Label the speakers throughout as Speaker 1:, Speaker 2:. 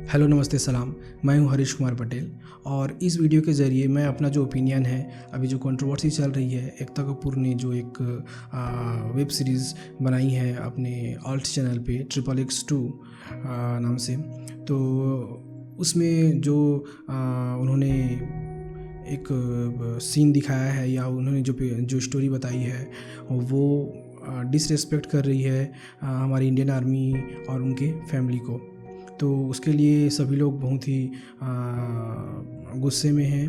Speaker 1: Hello नमस्ते सलाम। मैं हूं हरीश कुमार पटेल और इस वीडियो के ज़रिए मैं अपना जो ओपिनियन है, अभी जो कंट्रोवर्सी चल रही है, एकता कपूर ने जो एक वेब सीरीज़ बनाई है अपने ऑल्ट चैनल पे XXX2 नाम से, तो उसमें जो उन्होंने एक सीन दिखाया है या उन्होंने जो स्टोरी बताई है वो डिसरेस्पेक्ट कर रही है हमारी इंडियन आर्मी और उनके फैमिली को। तो उसके लिए सभी लोग बहुत ही गुस्से में हैं।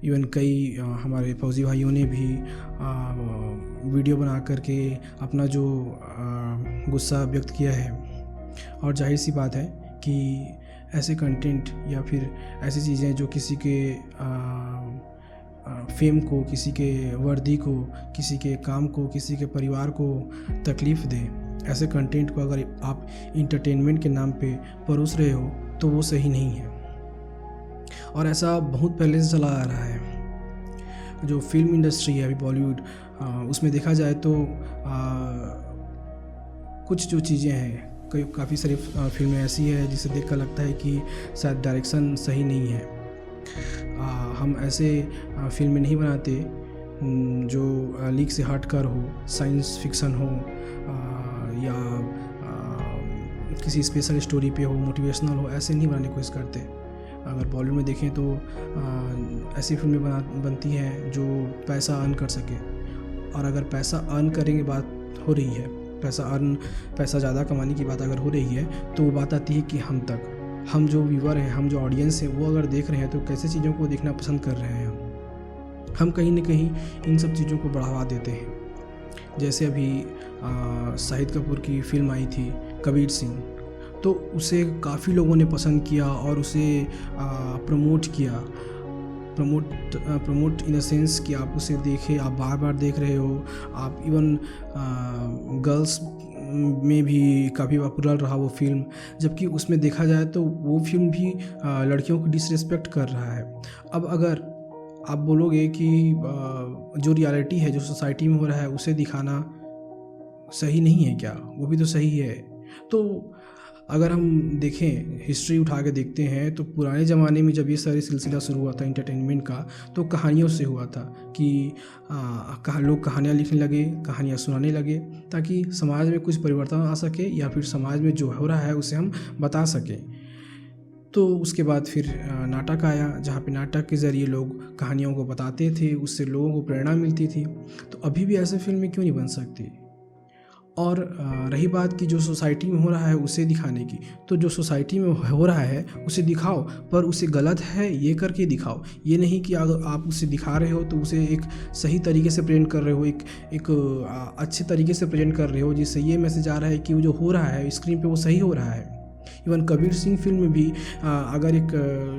Speaker 1: इवन कई हमारे फौजी भाइयों ने भी वीडियो बना करके अपना जो गुस्सा व्यक्त किया है। और जाहिर सी बात है कि ऐसे कंटेंट या फिर ऐसी चीज़ें जो किसी के फेम को, किसी के वर्दी को, किसी के काम को, किसी के परिवार को तकलीफ़ दे, ऐसे कंटेंट को अगर आप इंटरटेनमेंट के नाम पे परोस रहे हो तो वो सही नहीं है। और ऐसा बहुत पहले से चला आ रहा है। जो फिल्म इंडस्ट्री है अभी बॉलीवुड, उसमें देखा जाए तो कुछ जो चीज़ें हैं, काफ़ी सारी फिल्में ऐसी है जिसे देखकर लगता है कि शायद डायरेक्शन सही नहीं है। हम ऐसे फिल्में नहीं बनाते जो लीक से हट कर हो, साइंस फिक्सन हो या किसी स्पेशल स्टोरी पे हो, मोटिवेशनल हो, ऐसे नहीं बनाने की कोशिश करते। अगर बॉलीवुड में देखें तो ऐसी फिल्में बनती हैं जो पैसा अर्न कर सके। और अगर पैसा अर्न करने की बात हो रही है, पैसा ज़्यादा कमाने की बात अगर हो रही है, तो वो बात आती है कि हम जो व्यूअर हैं, हम जो ऑडियंस हैं, वो अगर देख रहे हैं तो कैसे चीज़ों को देखना पसंद कर रहे हैं। हम कहीं ना कहीं इन सब चीज़ों को बढ़ावा देते हैं। जैसे अभी शाहिद कपूर की फिल्म आई थी कबीर सिंह, तो उसे काफ़ी लोगों ने पसंद किया और उसे प्रमोट किया। प्रमोट इन द सेंस कि आप उसे देखें, आप बार बार देख रहे हो। आप इवन गर्ल्स में भी काफ़ी पॉपुलर रहा वो फिल्म, जबकि उसमें देखा जाए तो वो फिल्म भी लड़कियों को डिसरिस्पेक्ट कर रहा है। अब अगर आप बोलोगे कि जो रियलिटी है, जो सोसाइटी में हो रहा है, उसे दिखाना सही नहीं है क्या? वो भी तो सही है। तो अगर हम देखें, हिस्ट्री उठा के देखते हैं, तो पुराने ज़माने में जब ये सारी सिलसिला शुरू हुआ था इंटरटेनमेंट का, तो कहानियों से हुआ था कि लोग कहानियाँ लिखने लगे, कहानियाँ सुनाने लगे, ताकि समाज में कुछ परिवर्तन आ सके या फिर समाज में जो हो रहा है उसे हम बता सकें। तो उसके बाद फिर नाटक आया, जहाँ पे नाटक के ज़रिए लोग कहानियों को बताते थे, उससे लोगों को प्रेरणा मिलती थी। तो अभी भी ऐसे फिल्में क्यों नहीं बन सकती? और रही बात कि जो सोसाइटी में हो रहा है उसे दिखाने की, तो जो सोसाइटी में हो रहा है उसे दिखाओ, पर उसे गलत है ये करके दिखाओ। ये नहीं कि अगर आप उसे दिखा रहे हो तो उसे एक सही तरीके से प्रेजेंट कर रहे हो, एक अच्छे तरीके से प्रेजेंट कर रहे हो, जिससे ये मैसेज आ रहा है कि वो जो हो रहा है स्क्रीन पे वो सही हो रहा है। इवन कबीर सिंह फिल्म में भी अगर एक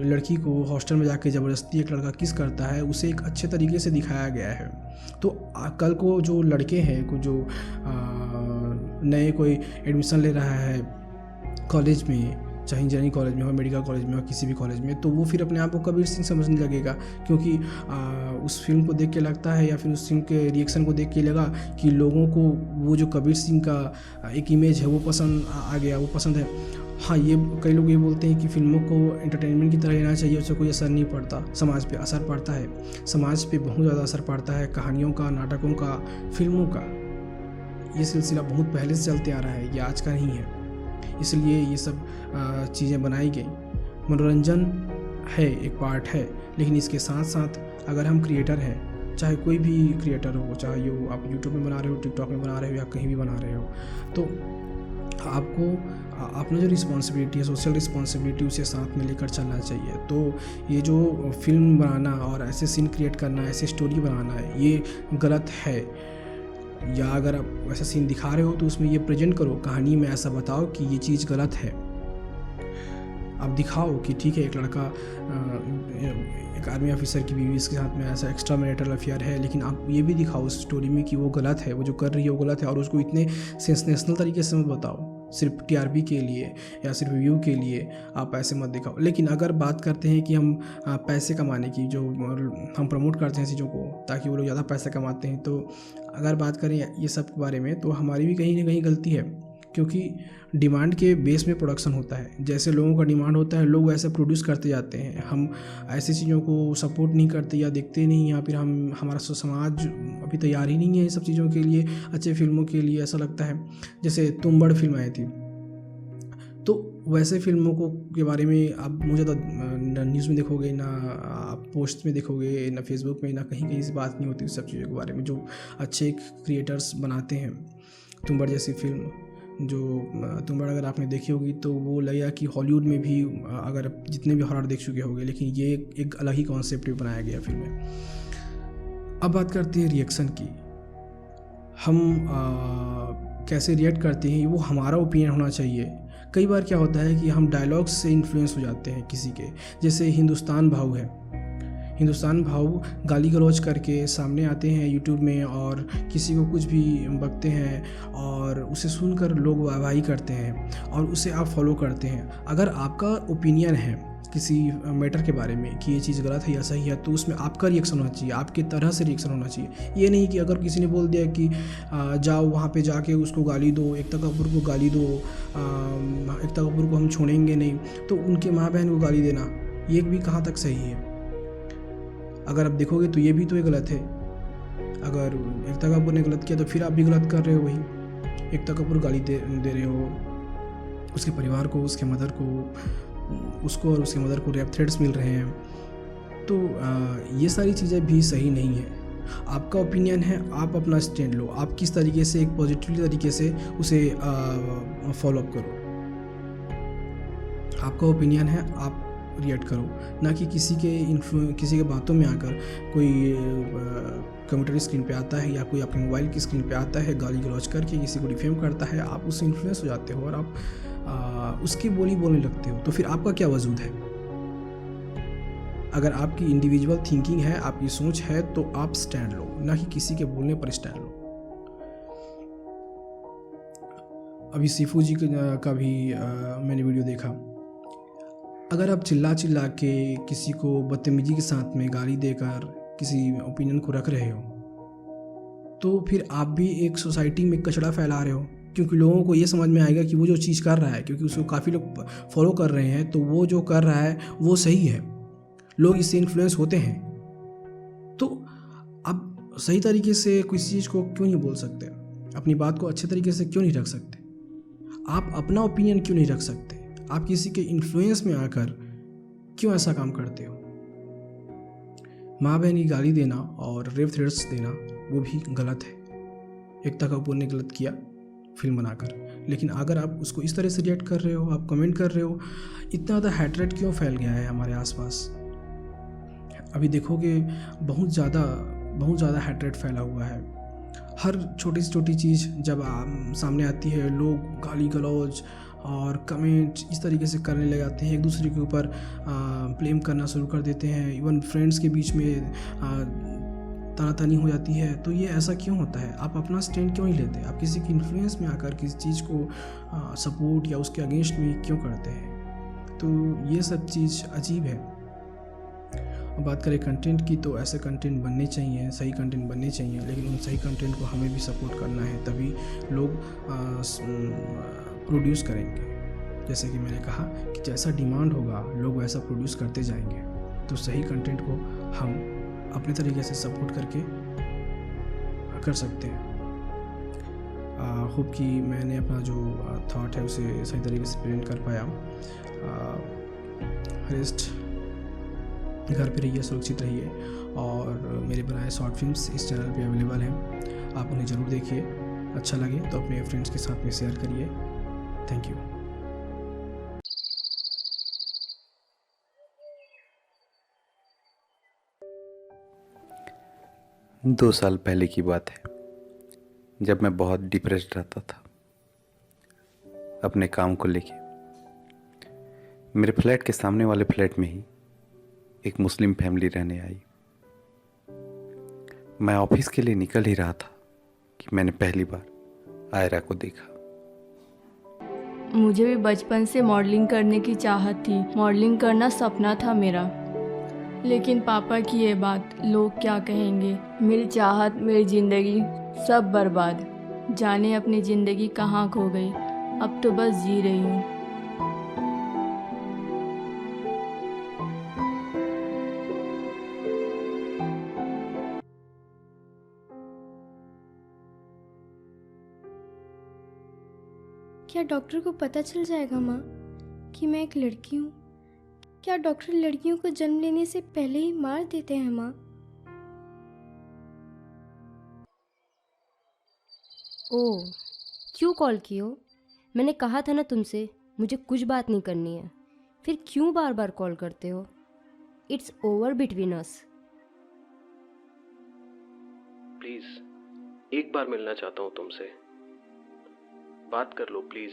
Speaker 1: लड़की को हॉस्टल में जाके ज़बरदस्ती एक लड़का किस करता है, उसे एक अच्छे तरीके से दिखाया गया है। तो कल को जो लड़के हैं, जो नए कोई एडमिशन ले रहा है कॉलेज में, चाहे इंजीनियरिंग कॉलेज में हो, मेडिकल कॉलेज में हो, किसी भी कॉलेज में, तो वो फिर अपने आप को कबीर सिंह समझने लगेगा, क्योंकि उस फिल्म को देख के लगता है या फिर उस फिल्म के रिएक्शन को देख के लगा कि लोगों को वो जो कबीर सिंह का एक इमेज है वो पसंद आ गया, वो पसंद है। हाँ, ये कई लोग ये बोलते हैं कि फिल्मों को एंटरटेनमेंट की तरह लेना चाहिए, उससे कोई असर नहीं पड़ता। समाज पे असर पड़ता है, समाज पे बहुत ज़्यादा असर पड़ता है, कहानियों का, नाटकों का, फिल्मों का। ये सिलसिला बहुत पहले से चलते आ रहा है, ये आज का नहीं है। इसलिए ये सब चीज़ें बनाई गई। मनोरंजन है, एक पार्ट है, लेकिन इसके साथ साथ अगर हम क्रिएटर हैं, चाहे कोई भी क्रिएटर हो, चाहे वो आप यूट्यूब में बना रहे हो, टिकटॉक में बना रहे हो या कहीं भी बना रहे हो, तो आपको अपना जो रिस्पॉन्सिबिलिटी है, सोशल रिस्पॉन्सिबिलिटी, उसे साथ में लेकर चलना चाहिए। तो ये जो फिल्म बनाना और ऐसे सीन क्रिएट करना, ऐसे स्टोरी बनाना है, ये गलत है। या अगर आप ऐसा सीन दिखा रहे हो तो उसमें ये प्रेजेंट करो, कहानी में ऐसा बताओ कि ये चीज़ गलत है। आप दिखाओ कि ठीक है, एक लड़का एक आर्मी ऑफिसर की बीवी के साथ में ऐसा एक्स्ट्रा मैरिटल अफेयर है, लेकिन आप ये भी दिखाओ उस स्टोरी में कि वो गलत है, वो जो कर रही है वो गलत है, और उसको इतने सेंसेशनल तरीके से मत बताओ, सिर्फ टीआरपी के लिए या सिर्फ व्यू के लिए आप ऐसे मत दिखाओ। लेकिन अगर बात करते हैं कि हम पैसे कमाने की, जो हम प्रमोट करते हैं चीज़ों को ताकि वो लोग ज़्यादा पैसा कमाते हैं, तो अगर बात करें ये सब के बारे में, तो हमारी भी कहीं ना कहीं गलती है। क्योंकि डिमांड के बेस में प्रोडक्शन होता है। जैसे लोगों का डिमांड होता है लोग वैसे प्रोड्यूस करते जाते हैं। हम ऐसी चीज़ों को सपोर्ट नहीं करते या देखते नहीं, या फिर हमारा समाज अभी तैयार ही नहीं है इन सब चीज़ों के लिए, अच्छे फिल्मों के लिए। ऐसा लगता है जैसे तुम्बाड़ फिल्म आई थी, तो वैसे फिल्मों को के बारे में आप मुझे तो ना न्यूज़ में देखोगे, ना आप पोस्ट में देखोगे, ना फेसबुक में, ना कहीं कहीं से बात नहीं होती उस सब चीज़ों के बारे में जो अच्छे क्रिएटर्स बनाते हैं। तुम्बाड़ जैसी फिल्म जो तुम्बाड़ अगर आपने देखी होगी तो वो लगेगा कि हॉलीवुड में भी अगर जितने भी हॉरर देख चुके होंगे, लेकिन ये एक अलग ही कॉन्सेप्ट में बनाया गया फिल्म है। अब बात करते हैं रिएक्शन की। हम कैसे रिएक्ट करते हैं वो हमारा ओपिनियन होना चाहिए। कई बार क्या होता है कि हम डायलॉग्स से इन्फ्लुएंस हो जाते हैं किसी के। जैसे हिंदुस्तान भाऊ है, हिंदुस्तान भाऊ गाली गलौज करके सामने आते हैं यूट्यूब में और किसी को कुछ भी बकते हैं और उसे सुनकर लोग वाहवाही करते हैं और उसे आप फॉलो करते हैं। अगर आपका ओपिनियन है किसी मैटर के बारे में कि ये चीज़ गलत है या सही है, तो उसमें आपका रिएक्शन होना चाहिए, आपके तरह से रिएक्शन होना चाहिए। ये नहीं कि अगर किसी ने बोल दिया कि जाओ वहाँ पे जाके उसको गाली दो, एकता कपूर को गाली दो, एकता कपूर को हम छोड़ेंगे नहीं, तो उनके माँ बहन को गाली देना ये भी कहाँ तक सही है? अगर आप देखोगे तो ये भी तो गलत है। अगर एकता कपूर ने गलत किया तो फिर आप भी गलत कर रहे हो। वही एकता कपूर गाली दे रहे हो उसके परिवार को, उसके मदर को, उसको और उसके मदर को रेप थ्रेट्स मिल रहे हैं। तो ये सारी चीज़ें भी सही नहीं है। आपका ओपिनियन है, आप अपना स्टैंड लो, आप किस तरीके से एक पॉजिटिव तरीके से उसे फॉलो अप करो। आपका ओपिनियन है, आप रिएक्ट करो, ना कि किसी के बातों में आकर कोई कंप्यूटर स्क्रीन पे आता है या कोई अपने मोबाइल की स्क्रीन पे आता है गाली गलौज करके किसी को डिफेम करता है, आप उससे इन्फ्लुएंस हो जाते हो और आप उसकी बोली बोलने लगते हो। तो फिर आपका क्या वजूद है? अगर आपकी इंडिविजुअल थिंकिंग है, आपकी सोच है, तो आप स्टैंड लो, ना कि किसी के बोलने पर स्टैंड लो। अभी सीफू जी का भी मैंने वीडियो देखा। अगर आप चिल्ला के किसी को बदतमीजी के साथ में गाली देकर किसी ओपिनियन को रख रहे हो, तो फिर आप भी एक सोसाइटी में कचरा फैला रहे हो, क्योंकि लोगों को ये समझ में आएगा कि वो जो चीज़ कर रहा है, क्योंकि उसको काफ़ी लोग फॉलो कर रहे हैं, तो वो जो कर रहा है वो सही है, लोग इससे इन्फ्लुएंस होते हैं। तो आप सही तरीके से किसी चीज़ को क्यों नहीं बोल सकते? अपनी बात को अच्छे तरीके से क्यों नहीं रख सकते? आप अपना ओपिनियन क्यों नहीं रख सकते? आप किसी के इन्फ्लुएंस में आकर क्यों ऐसा काम करते हो? माँ बहन की गाली देना और रेप थ्रेट्स देना वो भी गलत है। एकता कपूर ने गलत किया फिल्म बनाकर, लेकिन अगर आप उसको इस तरह से रिएक्ट कर रहे हो, आप कमेंट कर रहे हो, इतना ज़्यादा हैट्रेड क्यों फैल गया है हमारे आसपास? अभी देखोगे बहुत ज़्यादा हैट्रेड फैला हुआ है। हर छोटी से छोटी चीज़ जब सामने आती है, लोग गाली गलौज और कमेंट इस तरीके से करने लग जाते हैं, एक दूसरे के ऊपर ब्लेम करना शुरू कर देते हैं। इवन फ्रेंड्स के बीच में तानातानी हो जाती है। तो ये ऐसा क्यों होता है? आप अपना स्टैंड क्यों नहीं लेते? आप किसी की इन्फ्लुएंस में आकर किसी चीज़ को सपोर्ट या उसके अगेंस्ट में क्यों करते हैं? तो ये सब चीज़ अजीब है। बात करें कंटेंट की, तो ऐसे कंटेंट बनने चाहिए, सही कंटेंट बनने चाहिए, लेकिन उन सही कंटेंट को हमें भी सपोर्ट करना है, तभी लोग प्रोड्यूस करेंगे। जैसे कि मैंने कहा कि जैसा डिमांड होगा लोग वैसा प्रोड्यूस करते जाएंगे। तो सही कंटेंट को हम अपने तरीके से सपोर्ट करके कर सकते हैं। होप कि मैंने अपना जो थॉट है उसे सही तरीके से प्रेजेंट कर पाया। रेस्ट घर पे रहिए, सुरक्षित रहिए, और मेरे बनाए शॉर्ट फिल्म्स इस चैनल पे अवेलेबल हैं, आप उन्हें ज़रूर देखिए। अच्छा लगे तो अपने फ्रेंड्स के साथ में शेयर करिए। Thank you.
Speaker 2: 2 साल पहले की बात है, जब मैं बहुत डिप्रेस्ड रहता था अपने काम को लेके। मेरे फ्लैट के सामने वाले फ्लैट में ही एक मुस्लिम फैमिली रहने आई। मैं ऑफिस के लिए निकल ही रहा था कि मैंने पहली बार आयरा को देखा।
Speaker 3: मुझे भी बचपन से मॉडलिंग करने की चाहत थी, मॉडलिंग करना सपना था मेरा। लेकिन पापा की ये बात, लोग क्या कहेंगे, मेरी चाहत, मेरी ज़िंदगी सब बर्बाद। जाने अपनी ज़िंदगी कहाँ खो गई। अब तो बस जी रही हूँ।
Speaker 4: क्या डॉक्टर को पता चल जाएगा माँ कि मैं एक लड़की हूँ? क्या डॉक्टर लड़कियों को जन्म लेने से पहले ही मार देते हैं माँ?
Speaker 5: ओह, क्यों कॉल की हो? मैंने कहा था ना तुमसे मुझे कुछ बात नहीं करनी है। फिर क्यों बार बार कॉल करते हो? It's over between us.
Speaker 6: Please एक बार मिलना चाहता हूँ तुमसे। बात कर लो प्लीज।